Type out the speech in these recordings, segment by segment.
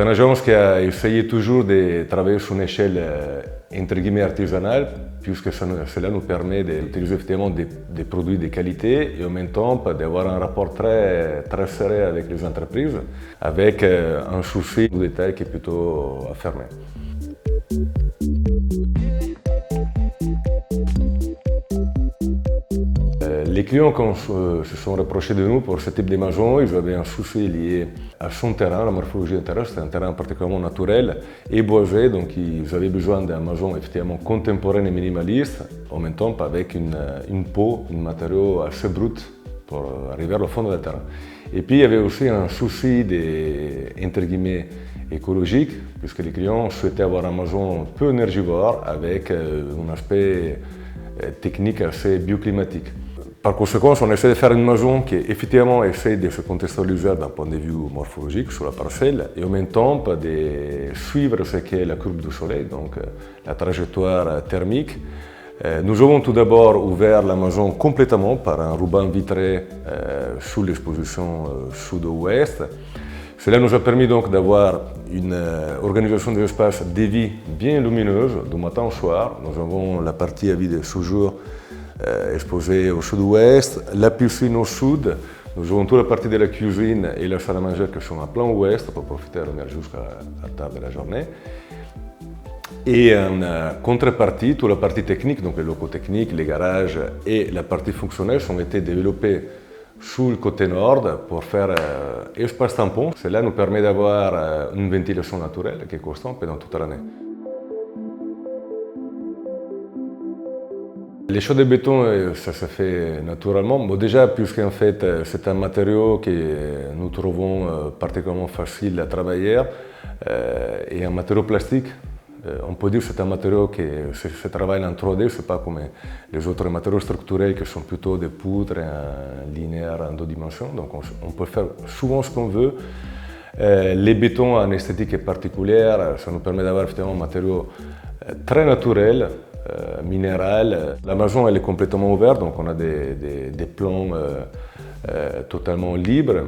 une agence qui a essayé toujours de travailler sur une échelle entre guillemets artisanale, puisque cela nous permet d'utiliser effectivement des produits de qualité et en même temps d'avoir un rapport très, très serré avec les entreprises, avec un souci du détail qui est plutôt fermé. Les clients, quand se sont rapprochés de nous pour ce type de maison, ils avaient un souci lié à son terrain, la morphologie du terrain. C'était un terrain particulièrement naturel et boisé, donc ils avaient besoin d'un maison effectivement contemporaine et minimaliste, en même temps avec une peau, un matériau assez brut pour arriver au fond du terrain. Et puis il y avait aussi un souci entre guillemets écologique, puisque les clients souhaitaient avoir un maison peu énergivore avec un aspect technique assez bioclimatique. Par conséquent, on essaie de faire une maison qui effectivement essaie de se contextualiser d'un point de vue morphologique sur la parcelle et en même temps de suivre ce qu'est la courbe du soleil, donc la trajectoire thermique. Nous avons tout d'abord ouvert la maison complètement par un ruban vitré sous l'exposition sud-ouest. Cela nous a permis donc d'avoir une organisation des espaces de vie bien lumineuse du matin au soir. Nous avons la partie à vie de séjour exposée au sud-ouest, la piscine au sud. Nous avons toute la partie de la cuisine et la salle à manger qui sont à plein ouest pour profiter de la lumière jusqu'à tard de la journée. Et en contrepartie, toute la partie technique, donc les locaux techniques, les garages et la partie fonctionnelle ont été développés sur le côté nord pour faire espace tampon. Cela nous permet d'avoir une ventilation naturelle qui est constante pendant toute l'année. Les choix de béton, ça se fait naturellement. Bon, déjà, puisqu'en fait, c'est un matériau que nous trouvons particulièrement facile à travailler et un matériau plastique. On peut dire que c'est un matériau qui se travaille en 3D, ce n'est pas comme les autres matériaux structurels qui sont plutôt des poutres linéaires en 2 dimensions. Donc on peut faire souvent ce qu'on veut. Les bétons en esthétique particulière, ça nous permet d'avoir effectivement un matériau très naturel, minéral. La maison elle est complètement ouverte, donc on a des plans totalement libres.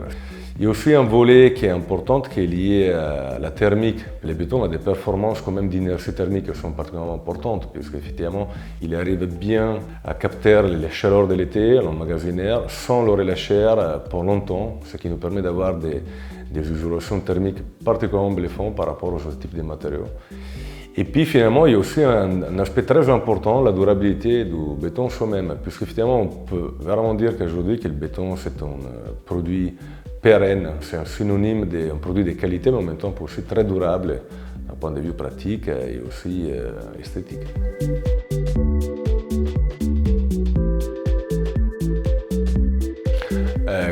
Il y a aussi un volet qui est important, qui est lié à la thermique. Les bétons ont des performances quand même d'inertie thermique qui sont particulièrement importantes, puisqu'effectivement, il arrive bien à capter les chaleurs de l'été, l'emmagasiner, sans le relâcher pour longtemps, ce qui nous permet d'avoir des isolations thermiques particulièrement bluffantes par rapport aux autres types de matériaux. Et puis finalement, il y a aussi un aspect très important, la durabilité du béton soi-même, puisqu'effectivement, on peut vraiment dire qu'aujourd'hui, que le béton, c'est un produit pérenne, c'est un synonyme d'un produit de qualité, mais en même temps aussi très durable d'un point de vue pratique et aussi esthétique.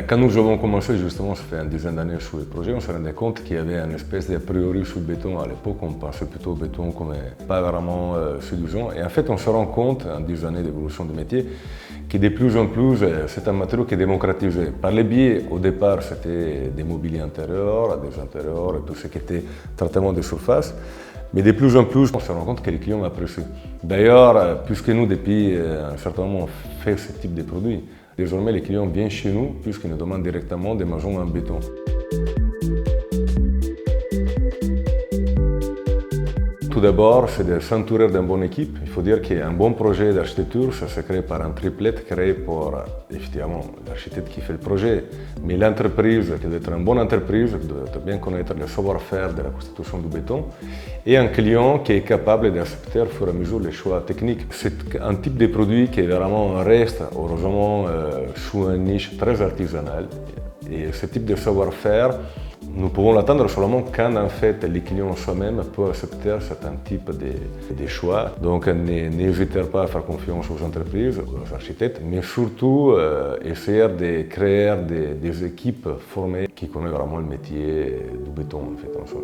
Quand nous avons commencé, justement, ça fait une dizaine d'années sur le projet, on se rendait compte qu'il y avait une espèce d'a priori sur le béton. À l'époque, on pensait plutôt au béton comme pas vraiment séduisant. Et en fait, on se rend compte, en 10 années d'évolution du métier, que de plus en plus, c'est un matériau qui est démocratisé. Par les biais, au départ, c'était des mobiliers intérieurs, des intérieurs, et tout ce qui était traitement de surface. Mais de plus en plus, on se rend compte que les clients apprécient. D'ailleurs, puisque nous, depuis un certain moment, on fait ce type de produits, désormais, les clients viennent chez nous puisqu'ils nous demandent directement des maisons en béton. Tout d'abord, c'est de s'entourer d'une bonne équipe. Il faut dire qu'un bon projet d'architecture, ça se crée par un triplet créé pour, effectivement, l'architecte qui fait le projet, mais l'entreprise, qui doit être une bonne entreprise, qui doit bien connaître le savoir-faire de la constitution du béton, et un client qui est capable d'accepter au fur et à mesure les choix techniques. C'est un type de produit qui est vraiment reste, heureusement, sous une niche très artisanale. Et ce type de savoir-faire, nous pouvons l'atteindre seulement quand en fait les clients soi-même peuvent accepter certains types de choix. Donc n'hésitez pas à faire confiance aux entreprises, aux architectes, mais surtout essayer de créer des équipes formées qui connaissent vraiment le métier du béton en fait en soi.